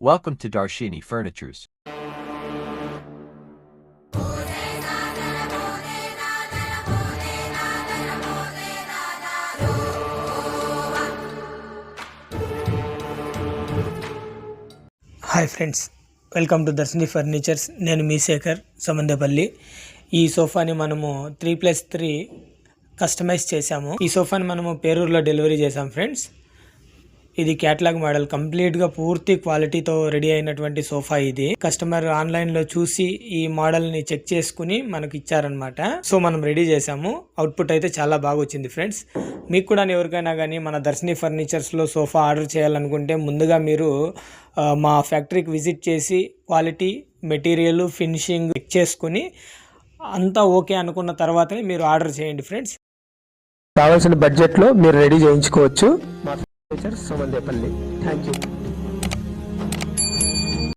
Welcome to Darshini Furnitures. Hi friends, welcome to Darshini furnitures. నేను మీ శేఖర్ సమందేపల్లి. ఈ సోఫాని మనము 3+3 customise చేశాము. ఈ సోఫాని మనము పేరూరులో డెలివరీ చేసాం ఫ్రెండ్స్. ఇది క్యాటలాగ్ మోడల్, కంప్లీట్గా పూర్తి క్వాలిటీతో రెడీ అయినటువంటి సోఫా ఇది. కస్టమర్ ఆన్లైన్లో చూసి ఈ మోడల్ని చెక్ చేసుకుని మనకి ఇచ్చారనమాట. సో మనం రెడీ చేసాము. అవుట్పుట్ అయితే చాలా బాగా వచ్చింది ఫ్రెండ్స్. మీకు కూడా ఎవరికైనా కానీ మన దర్శిని ఫర్నిచర్స్లో సోఫా ఆర్డర్ చేయాలనుకుంటే ముందుగా మీరు మా ఫ్యాక్టరీకి విజిట్ చేసి క్వాలిటీ, మెటీరియల్, ఫినిషింగ్ చెక్ చేసుకుని అంతా ఓకే అనుకున్న తర్వాతనే మీరు ఆర్డర్ చేయండి ఫ్రెండ్స్. కావాల్సిన బడ్జెట్లో మీరు రెడీ చేయించుకోవచ్చు. మా ఫర్నిచర్స్ సమందేపల్లి. Thank you.